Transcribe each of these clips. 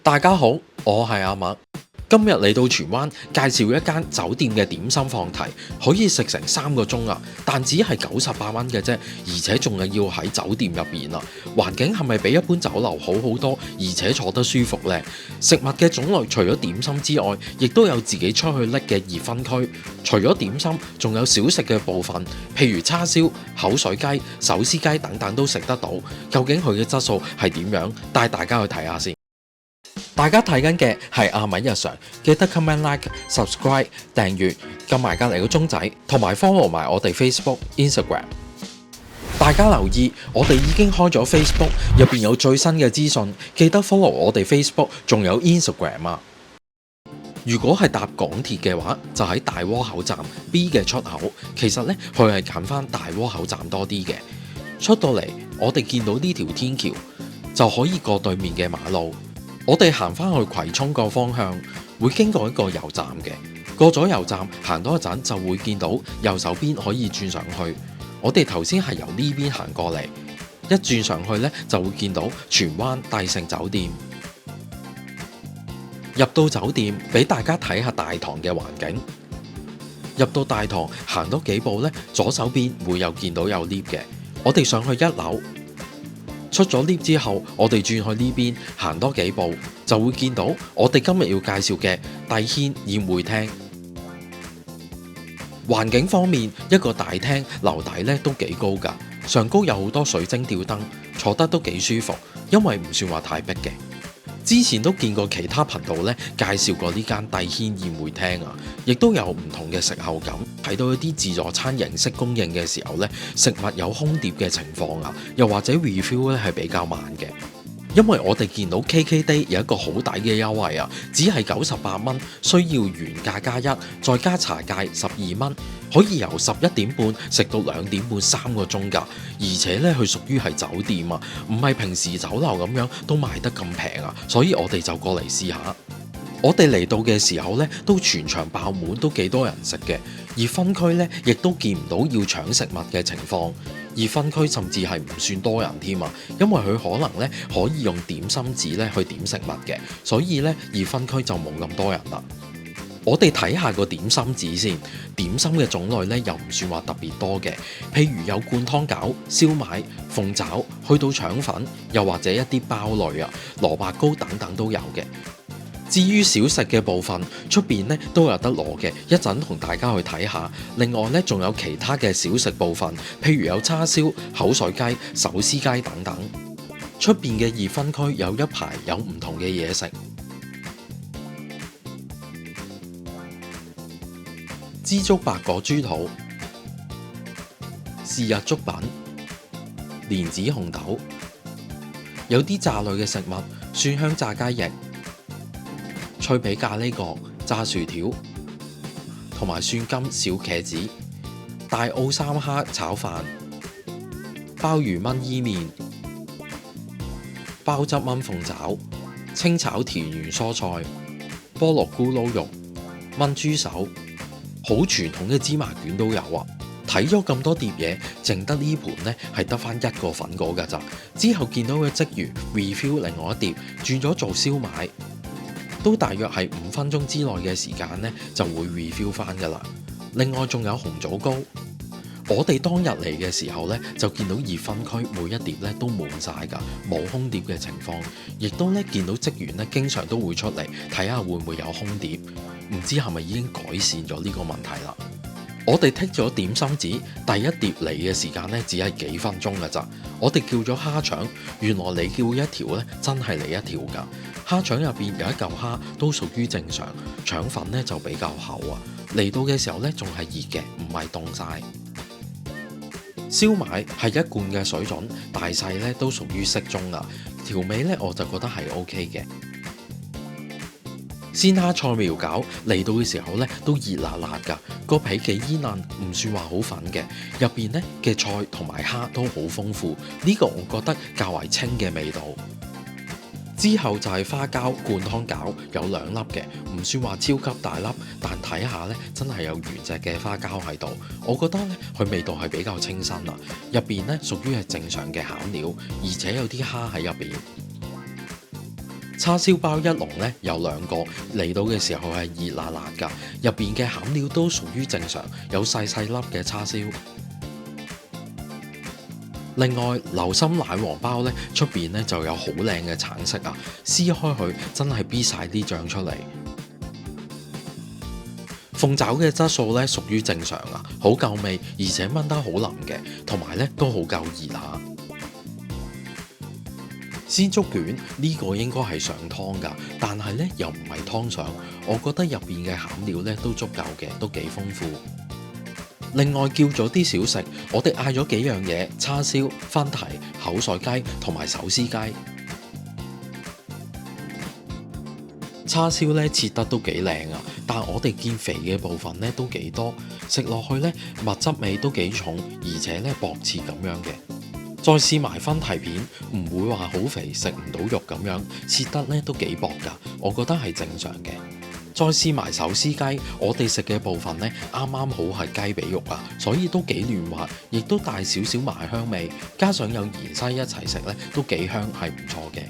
大家好，我係阿麥，今日嚟到荃灣介紹一間酒店嘅點心放題，可以食成3個鐘啊，但只係98蚊嘅啫，而且仲係要喺酒店入邊啊。環境係咪比一般酒樓好好多，而且坐得舒服呢？食物嘅種類除咗點心之外，亦都有自己出去拎嘅熱分區。除咗點心，仲有小食嘅部分，譬如叉燒、口水雞、手撕雞等等都食得到。究竟佢嘅質素係點樣？帶大家去睇下先。大家睇緊嘅係阿米日常，記得 comment like、subscribe、訂閱，撳埋隔離個鐘仔，同埋 follow 埋我哋 Facebook、Instagram。大家留意，我哋已經開咗 Facebook，入邊有最新嘅資訊，記得 follow 我哋 Facebook，仲有 Instagram 啊。如果係搭港鐵嘅話，就喺大窩口站 B 嘅出口。其實呢，佢係揀翻大窩口站多啲嘅。出到嚟，我哋見到呢條天橋，就可以過對面嘅馬路。我哋行翻去葵涌個方向，會經過一個油站嘅。過咗油站，行多一陣就會見到右手邊可以轉上去。我哋頭先係由呢邊行過嚟，一轉上去呢，就會見到荃灣帝盛酒店。入到酒店，俾大家睇下大堂嘅環境。入到大堂，行多幾步呢，左手邊會有見到有 lift 嘅。我哋上去1樓。出咗 lift 之後，我哋轉去呢邊行多幾步，就會見到我哋今日要介紹嘅帝軒宴會廳。環境方面，一個大廳樓底咧都幾高㗎，上高有好多水晶吊燈，坐得都幾舒服，因為唔算話太逼嘅。之前都見過其他頻道咧介紹過呢間帝軒宴會廳啊，亦都有唔同嘅食後感。睇到一啲自助餐形式供應嘅時候咧，食物有空碟嘅情況啊，又或者 refill 咧係比較慢嘅。因為我哋見到 KKday 有一個好抵嘅優惠啊，只係98蚊，需要原價加1，再加茶芥12蚊，可以由11點半食到2點半3個鐘㗎。而且咧，佢屬於係酒店啊，唔係平時酒樓咁樣都賣得咁平啊，所以我哋就過嚟試下。我哋嚟到嘅時候咧，都全場爆滿，都幾多人食嘅。而分區咧，亦都見唔到要搶食物嘅情況。而分區甚至係唔算多人添啊，因為佢可能咧可以用點心紙咧去點食物嘅，所以咧而分區就冇咁多人啦。我哋睇下個點心紙先，點心嘅種類咧又唔算話特別多嘅，譬如有灌湯餃、燒賣、鳳爪，去到腸粉，又或者一啲包類啊、蘿蔔糕等等都有嘅。至於小食嘅部分，出邊咧都有得攞嘅，一陣同大家去睇下。另外咧，仲有其他嘅小食部分，譬如有叉燒、口水雞、手撕雞等等。出邊嘅熱分區有一排有唔同嘅嘢食，枝竹白果豬肚、是日粥品、蓮子紅豆，有啲炸類嘅食物，蒜香炸雞翼、脆皮咖喱角、炸薯條，同埋蒜金小茄子、大澳三蝦炒飯、鮑魚炆伊麵、鮑汁炆鳳爪、清炒田園蔬菜、菠蘿咕嚕肉、炆豬手，好傳統嘅芝麻卷都有啊！睇咗咁多碟嘢，淨得呢盤呢係得返1個粉果㗎咋。之後見到嘅職員 refill 另外一碟，轉咗做燒賣。都大約係5分鐘之內嘅時間呢，就會 refill 翻㗎啦。另外仲有紅棗糕，我哋當日嚟嘅時候呢，就見到熱分區每一碟呢都滿晒㗎，冇空碟嘅情況，亦都呢見到職員呢經常都會出嚟睇下會唔會有空碟，唔知係咪已經改善咗呢個問題啦。我哋剔咗點心紙，第一碟嚟嘅時間呢，只係幾分鐘㗎咋。我哋叫咗蝦腸，原來你叫一條呢，真係嚟一條㗎。蝦腸入邊有一嚿蝦都屬於正常，腸粉呢就比較厚啊。嚟到嘅時候呢，仲係熱嘅，唔係凍晒。燒賣係一罐嘅水準，大細呢都屬於適中啊。調味呢，我就覺得係 OK 嘅。鮮蝦菜苗餃嚟到嘅時候咧，都熱辣辣㗎，個皮幾煙韌，唔算話好粉嘅。入邊咧嘅菜同埋蝦都好豐富，呢個我覺得較為清嘅味道。之後就係花膠灌湯餃，有2粒嘅，唔算話超級大粒，但睇下咧真係有原隻嘅花膠喺度。我覺得咧佢味道係比較清新啊，入邊咧屬於係正常嘅餡料，而且有啲蝦喺入邊。叉燒包一籠咧有2個，嚟到嘅時候係熱辣辣㗎，入邊嘅餡料都屬於正常，有細細粒嘅叉燒。另外流心奶黃包咧，出邊咧就有好靚嘅橙色啊，撕開佢真係逼晒啲醬出嚟。鳳爪嘅質素咧屬於正常啊，好夠味，而且炆得好腍嘅，同埋咧都好夠熱下。鮮竹卷呢個應該係上湯㗎，但係咧又唔係湯上，我覺得入邊嘅餡料咧都足夠嘅，都幾豐富。另外叫咗啲小食，我哋嗌咗幾樣嘢：叉燒、番蹄、口水雞同埋手撕雞。叉燒咧切得都幾靚啊，但我哋見肥嘅部分咧都幾多，食落去咧蜜汁味都幾重，而且咧薄切咁樣嘅。再試埋番蹄片，唔會話好肥食唔到肉咁樣，切得咧都幾薄㗎，我覺得係正常嘅。再試埋手撕雞，我哋食嘅部分咧啱啱好係雞髀肉啊，所以都幾嫩滑，亦都帶少少麻香味，加上有芫茜一齊食咧都幾香，係唔錯嘅。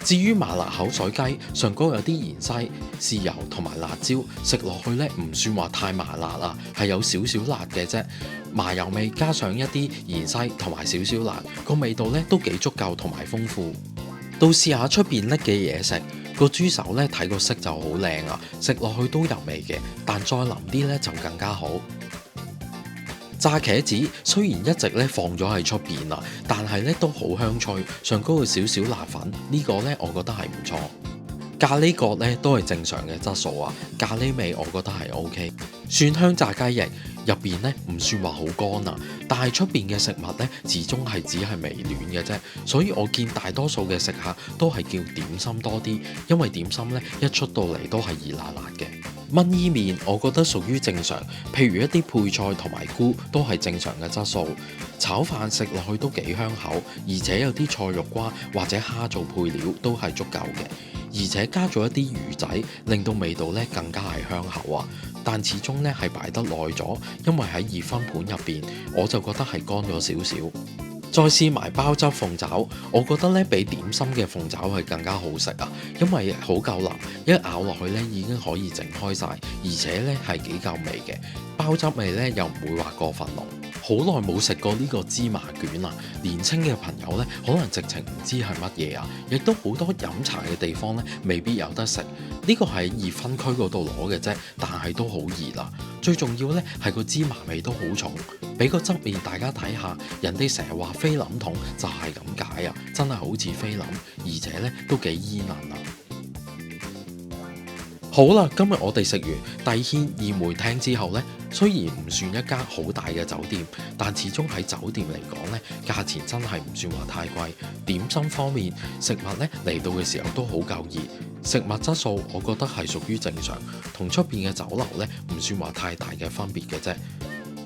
至於麻辣口水雞，上高有啲芫茜、豉油同埋辣椒，食落去咧唔算話太麻辣啊，係有少少辣嘅啫。麻油味加上一啲芫茜同埋少少辣，個味道咧都幾足夠同埋豐富。到試下出邊拎嘅嘢食，個豬手咧睇個色就好靚啊，食落去都入味嘅，但再腍啲咧就更加好。炸茄子雖然一直咧放咗喺出邊啦，但係咧都好香脆，上高有少少辣粉，呢個咧我覺得係唔錯。咖喱角咧都係正常嘅質素啊，咖喱味我覺得係 OK。蒜香炸雞翼入邊咧唔算話好乾啊，但係出邊嘅食物咧始終係只係微暖嘅啫，所以我見大多數嘅食客都係叫點心多啲，因為點心咧一出到嚟都係熱辣辣嘅。炆伊麵我覺得屬於正常，譬如一啲配菜同埋菇都係正常嘅質素。炒飯食落去都幾香口，而且有啲菜肉瓜或者蝦做配料都係足夠嘅，而且加咗一啲魚仔，令到味道咧更加係香口啊！但始終咧係擺得耐咗，因為喺熱分盤入邊，我就覺得係乾咗少少。再試埋鮑汁鳳爪，我覺得咧比點心嘅鳳爪係更加好食啊，因為好夠腍，一咬落去咧已經可以整開晒，而且咧係幾夠味嘅，鮑汁味咧又唔會話過分濃。好耐冇食過呢個芝麻卷啦，年輕嘅朋友咧可能直情唔知係乜嘢啊，亦都好多飲茶嘅地方咧未必有得食。呢個係熱分區嗰度攞嘅啫，但係都好熱啊！最重要咧係個芝麻味都好重，俾個側面大家睇下，人哋成日話菲林桶就係咁解啊，真係好似菲林，而且咧都幾煙韌啊！好啦，今日我哋食完帝軒宴會廳之後呢，雖然唔算一間好大嘅酒店，但始終喺酒店嚟講呢，價錢真係唔算話太貴。點心方面，食物呢嚟到嘅時候都好夠熱，食物質素我覺得係屬於正常，同出邊嘅酒樓呢唔算話太大嘅分別嘅啫。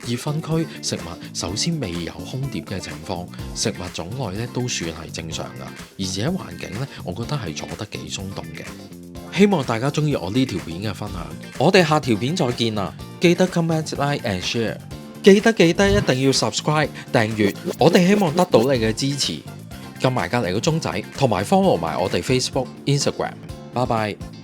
熱分區食物首先未有空碟嘅情況，食物種類呢都算係正常噶，而且環境呢，我覺得係坐得幾鬆動嘅。希望大家中意我呢條片嘅分享，我哋下條片再見啦！記得 comment、like and share， 記得一定要 subscribe 訂閱，我哋希望得到你嘅支持，撳埋隔離個鐘仔，同埋 follow 埋我哋 Facebook、Instagram，拜拜。